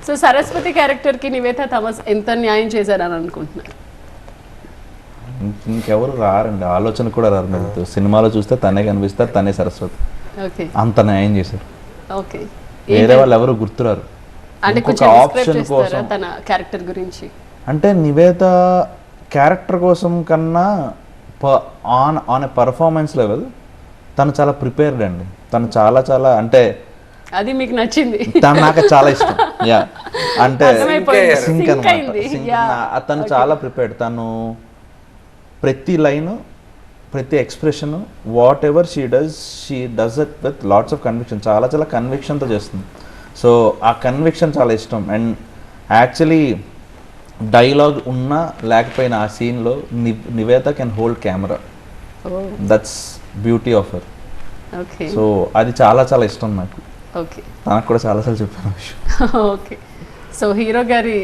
So Saraswati character కి Nivetha Thomas ఎంత న్యాయం చేశారని అనుకుంటున్నారు? ఇంకెవరు రారండి, ఆలోచన కూడా రారు. మీరు సినిమాలో చూస్తే తనే కనిపిస్తారు, తనే సరస్వతి. ఓకే, అంత న్యాయం చేశారు. ఓకే. వేరే వాళ్ళు ఎవరు గుర్తురారు. అంటే కొంచెం ఆప్షన్ కోసం తన క్యారెక్టర్ గురించి అంటే నివేత క్యారెక్టర్ కోసం కన్నా ఆన్ ఎ పర్ఫార్మెన్స్ లెవెల్ తను చాలా ప్రిపేర్డ్ అండి. తను చాలా చాలా అంటే అది మీకు నచ్చింది, తను నాకు చాలా ఇష్టం. యా, అంటే సింక్ Sync అనమాట. అయింది. తను చాలా ప్రిపేర్డ్. తను ప్రతి లైన్, ప్రతి expression, what ever she does it with lots of conviction. చాలా చాలా కన్విక్షన్తో చేస్తుంది. సో ఆ కన్విక్షన్ చాలా ఇష్టం. అండ్ యాక్చువల్లీ డైలాగ్ ఉన్నా లేకపోయినా ఆ సీన్లో Nivetha can hold camera. That's beauty of her. Okay, so అది చాలా చాలా ఇష్టం నాకు. ఓకే, తనకు కూడా చాలాసార్లు చెప్పాను విషయం. ఓకే. సో హీరో గారి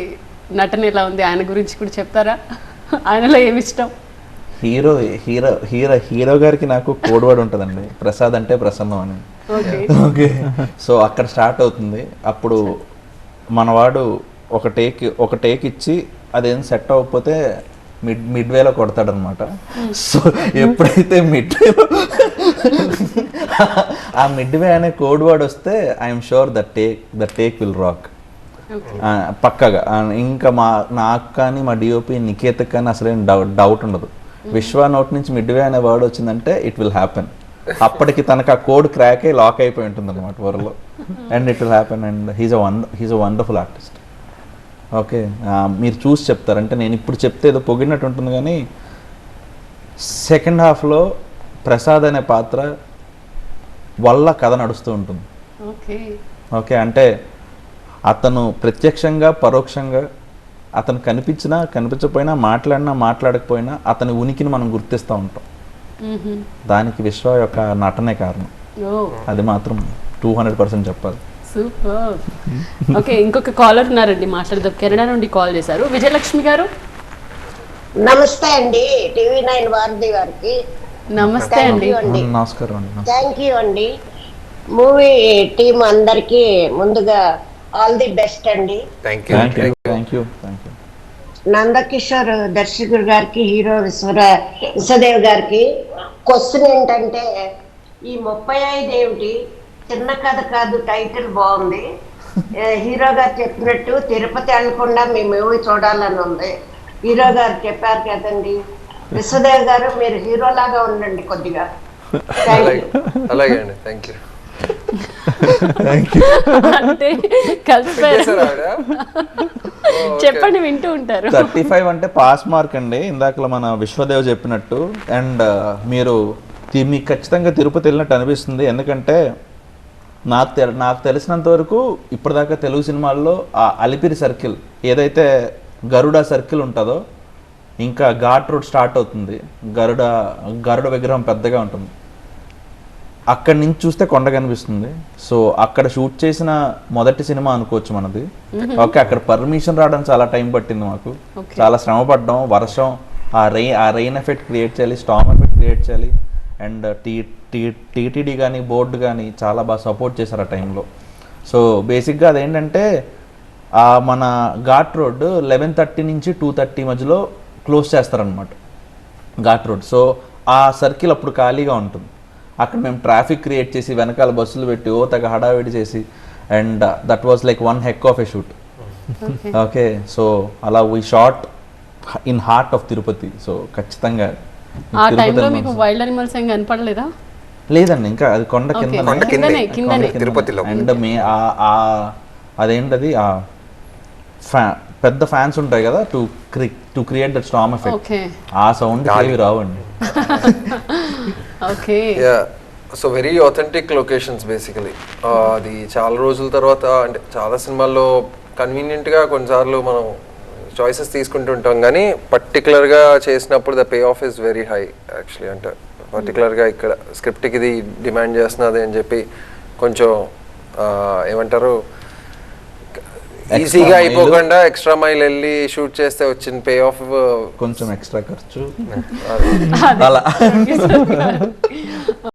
నటన ఎలా ఉంది, ఆయన గురించి కూడా చెప్తారా? ఆయనలో ఏమి ఇష్టం? హీరో హీరో హీరో హీరో గారికి నాకు కోడ్ వర్డ్ ఉంటుందండి, ప్రసాద్ అంటే ప్రసన్నం అని. ఓకే, సో అక్కడ స్టార్ట్ అవుతుంది. అప్పుడు మనవాడు ఒక టేక్ ఇచ్చి అదేం సెట్ అవ్వకపోతే మిడ్ వేలో కొడతాడనమాట. సో ఎప్పుడైతే ఆ మిడ్ వే అనే కోడ్ వర్డ్ వస్తే I'm sure the take will rock పక్కగా. ఇంకా నాకు కానీ మా డిఓపి నికేత్ కానీ అసలేం డౌట్ ఉండదు. విశ్వ నోట్ నుంచి మిడ్ వే అనే వర్డ్ వచ్చిందంటే ఇట్ విల్ హ్యాపెన్. అప్పటికి తనకు ఆ కోడ్ క్రాక్ అయ్యి లాక్ అయిపోయి ఉంటుంది అనమాట ఊరిలో. And it will happen. And he's a wonderful artist. Okay, మీరు చూసి చెప్తారంటే నేను ఇప్పుడు చెప్తే ఏదో పొగిడినట్టు ఉంటుంది, కానీ సెకండ్ హాఫ్లో ప్రసాద్ అనే పాత్ర వల్ల కథ నడుస్తూ ఉంటుంది. ఓకే, అంటే అతను ప్రత్యక్షంగా పరోక్షంగా అతను కనిపించినా కనిపించకపోయినా మాట్లాడినా మాట్లాడకపోయినా అతని ఉనికిని మనం గుర్తిస్తూ ఉంటాం. దానికి విశ్వ యొక్క నటనే కారణం. అది మాత్రం 200% చెప్పాలి. సూపర్. ఓకే, ఇంకొక కాలర్ ఉన్నారండి, మాట్లాడదాం. కెనడా నుండి కాల్ చేశారు. విజయలక్ష్మి గారు నమస్తే అండి. TV9 వారధి గారికి నమస్తే అండి. నమస్కారం అండి. థ్యాంక్ యూ అండి. మూవీ టీం అందరికి ముందుగా ఆల్ ది బెస్ట్ అండి. Thank you. నందకిషోర్ దర్శకుడు గారికి, హీరో విశ్వదేవ్ గారికి క్వశ్చన్ ఏంటంటే, ఈ 35 ఏమిటి, చిన్న కథ కాదు, టైటిల్ బాగుంది. హీరో గారు చెప్పినట్టు తిరుపతి వెళ్ళకుండా మీ మూవీ చూడాలని ఉంది. హీరో గారు చెప్పారు కదండి. విశ్వదేవ్ గారు మీరు హీరో లాగా ఉండండి కొద్దిగా. అలాగే అండి, థ్యాంక్ యూ. అంటే కలిసిపోయారు, చెప్పండి, వింటూ ఉంటారు. 35 అంటే పాస్ మార్క్ అండి, ఇందాక మన విశ్వదేవ్ చెప్పినట్టు. అండ్ మీరు మీకు ఖచ్చితంగా తిరుపతి వెళ్ళినట్టు అనిపిస్తుంది. ఎందుకంటే నాకు తెలిసినంత వరకు ఇప్పటిదాకా తెలుగు సినిమాల్లో ఆ అలిపిరి సర్కిల్, ఏదైతే గరుడ సర్కిల్ ఉంటుందో, ఇంకా ఘాట్ రోడ్ స్టార్ట్ అవుతుంది, గరుడ విగ్రహం పెద్దగా ఉంటుంది, అక్కడి నుంచి చూస్తే కొండ కనిపిస్తుంది. సో అక్కడ షూట్ చేసిన మొదటి సినిమా అనుకోవచ్చు మనది. ఓకే, అక్కడ పర్మిషన్ రావడానికి చాలా టైం పట్టింది మాకు. చాలా శ్రమ పడ్డాం. వర్షం, ఆ రెయిన్ ఎఫెక్ట్ క్రియేట్ చేయాలి, స్టామ్ ఎఫెక్ట్ క్రియేట్ చేయాలి. అండ్ టీటీడీ కానీ బోర్డు కానీ చాలా బాగా సపోర్ట్ చేశారు ఆ టైంలో. సో బేసిక్గా అదేంటంటే మన ఘాట్ రోడ్ 11:30 నుంచి 2:30 మధ్యలో క్లోజ్ చేస్తారనమాట ఘాట్ రోడ్. సో ఆ సర్కిల్ అప్పుడు ఖాళీగా ఉంటుంది. అక్కడ మేము ట్రాఫిక్ క్రియేట్ చేసి వెనకాల బస్సులు పెట్టి తెగ హడావిడి చేసి, and that was like one heck of a shoot. Okay, so అలా we shot in heart of Tirupati. So ఖచ్చితంగా ఆ టైంలో మీకు వైల్డ్ అనిమల్స్ ఏం కనపడలేదా? లేదండి, ఇంకా అది కొండ కింద తిరుపతిలో. అండ్ అదేంటది పెద్ద ఫ్యాన్స్ ఉంటాయి కదా, to create that Storm effect. ఆ సౌండ్ ఏవి రావండి. Okay, so very authentic locations basically. అది చాలా రోజుల తర్వాత, అంటే చాలా సినిమాల్లో కన్వీనియంట్గా కొన్నిసార్లు మనం చాయిసెస్ తీసుకుంటుంటాం, కానీ పర్టికులర్గా చేసినప్పుడు the pay of is very high actually. అంటే పర్టికులర్గా ఇక్కడ స్క్రిప్ట్కి ఇది డిమాండ్ చేస్తున్నది అని చెప్పి కొంచెం ఏమంటారు, ఈజీగా అయిపోకుండా ఎక్స్ట్రా మైల్ వెళ్ళి షూట్ చేస్తే వచ్చిన పే ఆఫ్ కొంచెం ఎక్స్ట్రా ఖర్చు అలా